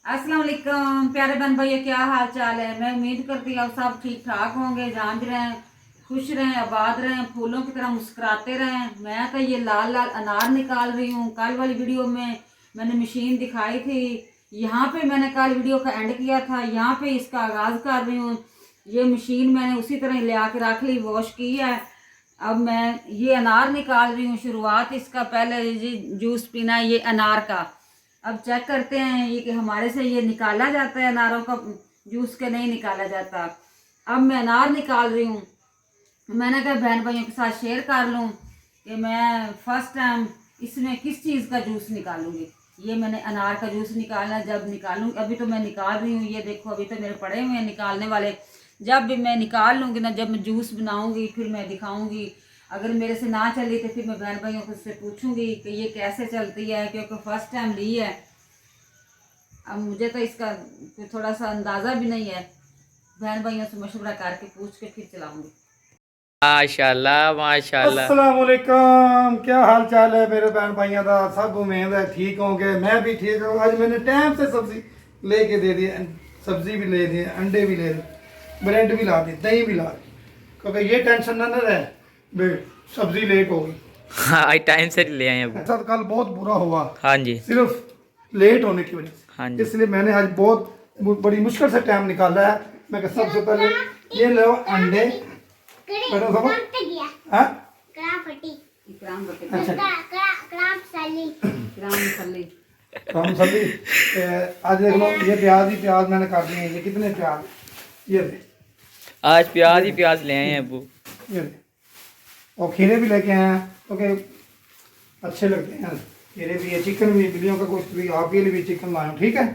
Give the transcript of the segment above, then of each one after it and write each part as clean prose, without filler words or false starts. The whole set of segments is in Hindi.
अस्सलाम वालेकुम प्यारे बहन भैया, क्या हाल चाल है। मैं उम्मीद करती हूँ आप सब ठीक ठाक होंगे, जहाँ भी रहें खुश रहें, आबाद रहें, फूलों की तरह मुस्कुराते रहें। मैं तो ये लाल लाल अनार निकाल रही हूँ। कल वाली वीडियो में मैंने मशीन दिखाई थी, यहाँ पे मैंने कल वीडियो का एंड किया था, यहाँ पे इसका आगाज़ कर रही हूँ। ये मशीन मैंने उसी तरह ले आके रख ली, वॉश की है। अब मैं ये अनार निकाल रही हूँ, शुरुआत इसका पहले ये जूस पीना है ये अनार का। अब चेक करते हैं ये कि हमारे से ये निकाला जाता है अनारों का जूस के, नहीं निकाला जाता। अब मैं अनार निकाल रही हूँ। मैंने कहा बहन भाइयों के साथ शेयर कर लूँ कि मैं फर्स्ट टाइम इसमें किस चीज़ का जूस निकालूंगी। ये मैंने अनार का जूस निकालना, जब निकालूँ, अभी तो मैं निकाल रही हूँ, ये देखो अभी तो मेरे पड़े हुए हैं निकालने वाले। जब भी मैं निकाल लूँगी ना, जब मैं जूस बनाऊँगी फिर मैं दिखाऊँगी। अगर मेरे से ना चली तो फिर मैं बहन भाइयों से पूछूंगी कि ये कैसे चलती है, क्योंकि फर्स्ट टाइम ली है। अब मुझे तो इसका थोड़ा सा अंदाज़ा भी नहीं है, बहन भाइयों से मशवरा करके पूछ के फिर चलाऊंगी। माशाल्लाह माशाल्लाह। अस्सलाम वालेकुम, क्या हाल चाल है मेरे बहन भाइयों का। सब उम्मीद है ठीक होंगे, मैं भी ठीक हूँ। आज मैंने टाइम से सब्जी लेके दे दी, सब्जी भी ले दी, अंडे भी ले दिए, ब्रेड भी ला दी, दही भी ला दी, क्योंकि ये टेंशन ना रहे भाई सब्जी लेट होगी। हाँ आज टाइम से ले आए अब। ऐसा तो कल बहुत बुरा हुआ, हाँ जी। सिर्फ लेट होने की वजह हाँ से, जी। इसलिए मैंने आज बहुत बड़ी मुश्किल से टाइम निकाला है। मैं कहा सबसे पहले ये लो अंडे, पहले सब हाँ इकराम बटे अच्छा इकराम मसल्ली। हम सभी आज देख लो, ये प्याज ही प्याज मैंने काट दिए हैं। ये कितने प्याज, ये दे, आज प्याज ही प्याज ले आए हैं अबू। ये दे। और खीरे भी लेके आए हैं क्योंकि अच्छे लगते हैं खीरे भी। ये चिकन भी, बिल्लियों का गोश्त भी, आपके लिए भी चिकन लाया हूं, ठीक है।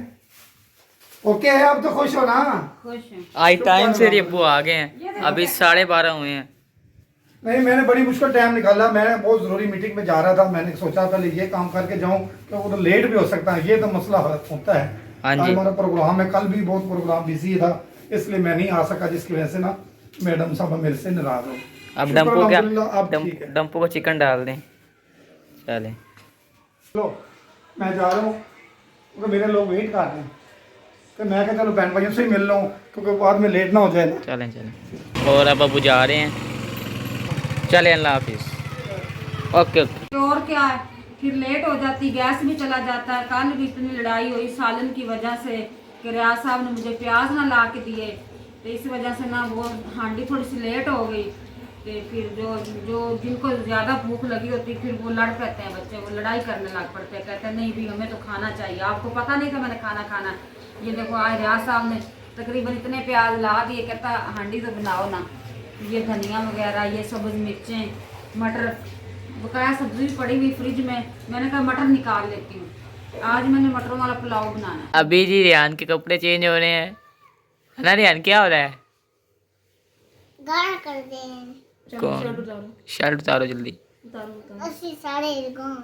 ओके है, आप तो खुश हो ना। खुश हैं। आज टाइम से ही अबू आ गए हैं, अभी 12:30 हुए हैं। नहीं, मैंने बड़ी मुश्किल टाइम निकाला। मैं बहुत ज़रूरी मीटिंग में जा रहा था, मैंने सोचा पहले ये काम करके जाऊं, तो वो तो लेट भी हो सकता है, ये तो मसला होता है। हाँ जी। आज हमारा प्रोग्राम है, कल भी बहुत प्रोग्राम बिजी था, इसलिए मैं नहीं आ सका, जिसकी वजह से ना मैडम साहब मेरे से नाराज हो। अब शुक्र डंपो क्या, अल्हम्दुलिल्लाह, अब ठीक है। डंपो को चिकन डाल दें। चले चलो मैं जा रहा हूँ क्योंकि मेरे लोग वेट कर रहे हैं, तो मैं क्या चलो बहन भाइयों से ही मिल लूँ क्योंकि बाद में लेट ना हो जाए ना। चलें चलें। और अब अबू जा रहे हैं, चले अल्लाह हाफिज़। Okay okay. और क्या है, फिर लेट हो जाती, गैस भी चला जाता है। कल भी इतनी लड़ाई हुई सालन की वजह से कि रियाज साहब ने मुझे प्याज ना ला के दिए, तो इस वजह से ना वो हांडी थोड़ी सी लेट हो गई। तो फिर जो जो जिनको ज़्यादा भूख लगी होती फिर वो लड़ पड़ते हैं बच्चे, वो लड़ाई करने लग पड़ते हैं, कहते हैं नहीं भी हमें तो खाना चाहिए। आपको पता नहीं था मैंने खाना खाना। ये देखो आज रियाज साहब ने तकरीबन इतने प्याज ला दिए, कहता हांडी तो बनाओ ना। ये धनिया वगैरह, ये सब्ज़ मिर्चें, मटर, बकाया सब्जी भी पड़ी हुई फ्रिज में, मैंने कहा मटर निकाल लेती हूँ। आज मैंने मटरों वाला पुलाव बनाना है। अभी जी रेहान के कपड़े चेंज हो रहे हैं, है ना रेहान, क्या हो रहा है? गाना कर दे हैं। कौन? शर्ट उतारो जल्दी। अस्सी साढ़े गाँव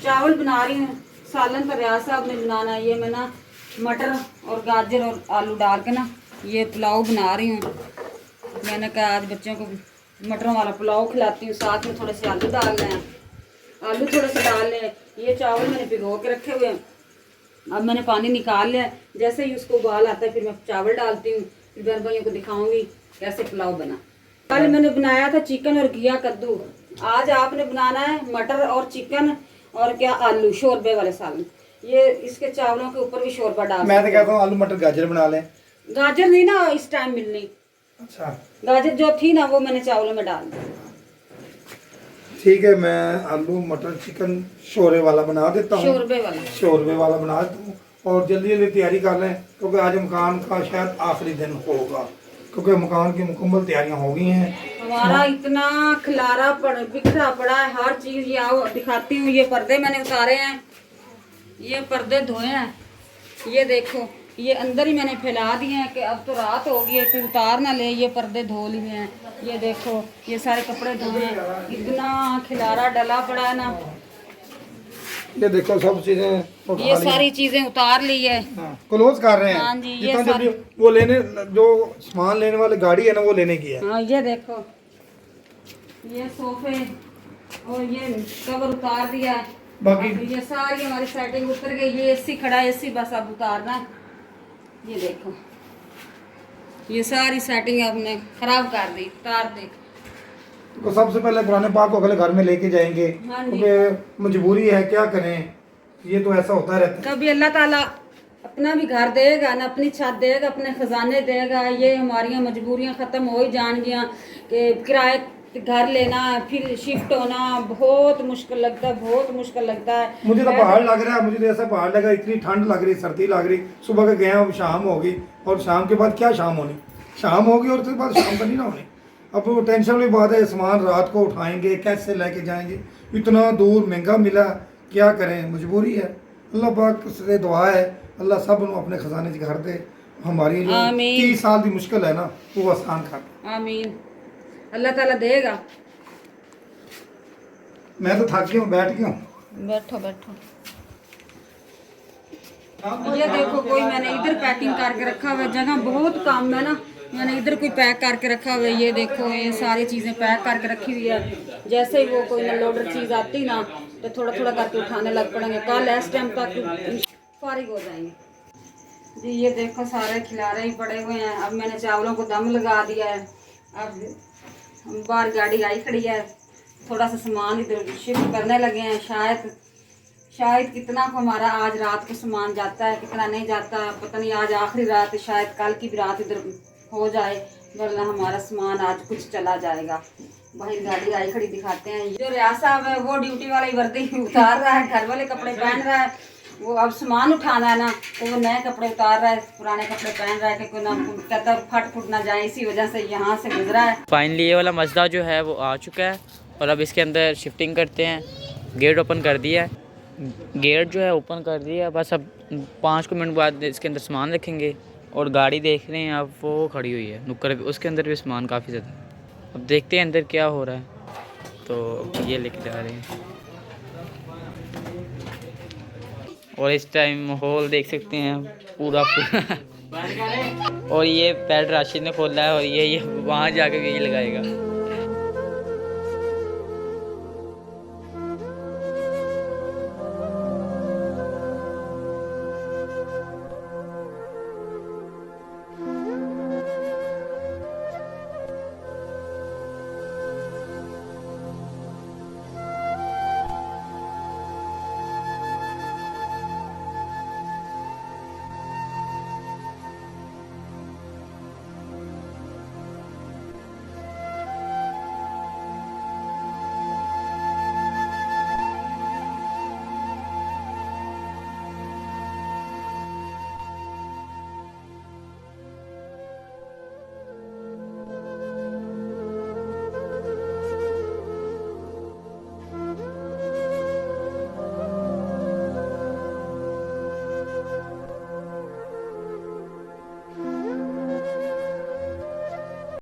चावल बना रही हूँ, सालन तो रियाज साहब ने बनाना है। ये मैं ना मटर और गाजर और आलू डाल के ना ये पुलाव बना रही हूँ। मैंने कहा आज बच्चों को मटरों वाला पुलाव खिलाती हूँ, साथ में थोड़े से आलू डाल लें, आलू थोड़े से डाल लें। ये चावल मैंने भिगो के रखे हुए हैं, अब मैंने पानी निकाल लिया। जैसे ही उसको उबाल आता है फिर मैं चावल डालती हूँ, फिर बहन भाइयों को दिखाऊंगी कैसे पुलाव बना। कल मैंने बनाया था चिकन और घिया कद्दू, आज आपने बनाना है मटर और चिकन और क्या आलू, शोरबे वाले सालन। ये इसके चावलों के ऊपर भी शोरबा डाल मैं तो सकते कहता हूँ आलू मटर गाजर बना लें। हैं। गाजर नहीं ना इस टाइम मिलनी, अच्छा गाजर जो थी ना वो मैंने चावलों में डाल दी। ठीक है, मैं आलू मटर चिकन शोरबे वाला बना देता हूँ, शोरबे वाला। शोरबे वाला बना देता हूँ। और जल्दी जल्दी तैयारी कर लें क्योंकि आज मकान का शायद आखिरी दिन होगा, क्योंकि मकान की मुकम्मल तैयारियां हो गई हैं। हमारा इतना खिलारा बिखरा पड़ा है, हर चीज। ये आओ दिखाती हूँ, ये पर्दे मैंने उतारे हैं, ये पर्दे धोए हैं, ये देखो ये अंदर ही मैंने फैला दिए हैं कि अब तो रात हो गई है फिर उतार ना ले। ये पर्दे धो लिए हैं, ये देखो ये सारे कपड़े धोए हैं, इतना खिलारा डला पड़ा है ना। ये देखो सब चीजें ये सारी चीजें उतार ली है। क्लोज कर रहे हैं। हाँ जी, ये जितना सारी- जल्दी वो लेने, जो सामान लेने वाली गाड़ी है ना वो लेने की है। हाँ ये देखो ये सोफे और ये कवर उतार दिया है। बाकी अब ये सारी हमारी सेटिंग उतर गई। ये एसी खड़ा है, एसी बस अब उतारना है। ये देखो ये सारी सेटिंग आपने खराब कर दी, तार देख। तो सबसे पहले पुराने पाक को अगले घर में लेके जाएंगे, हाँ जी। क्योंकि मजबूरी है, क्या करें, ये तो ऐसा होता रहता है। कभी अल्लाह ताला अपना भी घर देगा ना, अपनी छत देगा, अपने खजाने देगा। ये हमारी मजबूरियां ख़त्म हो ही जाएंगियाँ कि किराए घर लेना, फिर शिफ्ट होना बहुत मुश्किल लगता है, बहुत मुश्किल लगता है। मुझे तो पहाड़ लग रहा है, मुझे तो ऐसा पहाड़ लगा, इतनी ठंड लग रही, सर्दी लग रही। सुबह के गए अब शाम होगी, और शाम के बाद क्या शाम होनी, शाम होगी और उसके बाद शाम बनी ना होनी। अब वो टेंशन वाली बात है, सामान रात को उठाएंगे, कैसे लेके जाएंगे, इतना दूर महंगा मिला, क्या करें, मजबूरी है। अल्लाह पाक से दुआ है, अल्लाह सब ਨੂੰ अपने खजाने च घर दे, हमारी जो 30 साल की मुश्किल है ना वो आसान कर। आमीन, अल्लाह ताला देगा। मैं तो थक गया हूँ, बैठ गया हूँ। बैठो बैठो। ये देखो कोई मैंने इधर पैकिंग करके रखा हुआ है, जगह बहुत कम है ना, मैंने इधर कोई पैक करके रखा हुआ है। ये देखो ये सारी चीज़ें पैक करके रखी हुई है। जैसे ही वो कोई लोडर चीज़ आती ना तो थोड़ा थोड़ा करके उठाने लग पड़ेंगे। कल इस टाइम तक फारिग हो जाएंगे जी। ये देखो सारे खिलारे ही पड़े हुए हैं। अब मैंने चावलों को दम लगा दिया है। अब बाहर गाड़ी आई खड़ी है, थोड़ा सा सामान इधर शिफ्ट करने लगे हैं। शायद कितना को हमारा आज रात को सामान जाता है, कितना नहीं जाता पता नहीं। आज आखिरी रात है, शायद कल की भी रात इधर हो जाए, वरना हमारा सामान आज कुछ चला जाएगा। भाई गाड़ी आई खड़ी दिखाते हैं। जो रियाज साहब है वो ड्यूटी वाली वर्दी उतार रहा है, घर वाले कपड़े पहन रहा है। वो अब सामान उठाना है ना तो वो नए कपड़े उतार रहा है, पुराने कपड़े पहन रहा है कि कोई ना कहता फट फुट ना जाए, इसी वजह से यहाँ से गुजरा है। फाइनली ये वाला मजदा जो है वो आ चुका है और अब इसके अंदर शिफ्टिंग करते हैं। गेट ओपन कर दिया है, गेट जो है ओपन कर दिया है। बस अब 5 मिनट बाद इसके अंदर सामान रखेंगे और गाड़ी देख रहे हैं अब वो खड़ी हुई है नुक्कड़ पे, उसके अंदर भी सामान काफ़ी ज़्यादा। अब देखते हैं अंदर क्या हो रहा है। तो ये लेके जा रहे हैं और इस टाइम माहौल देख सकते हैं पूरा और ये पैड राशिद ने खोला है और ये वहाँ जाकर यही लगाएगा।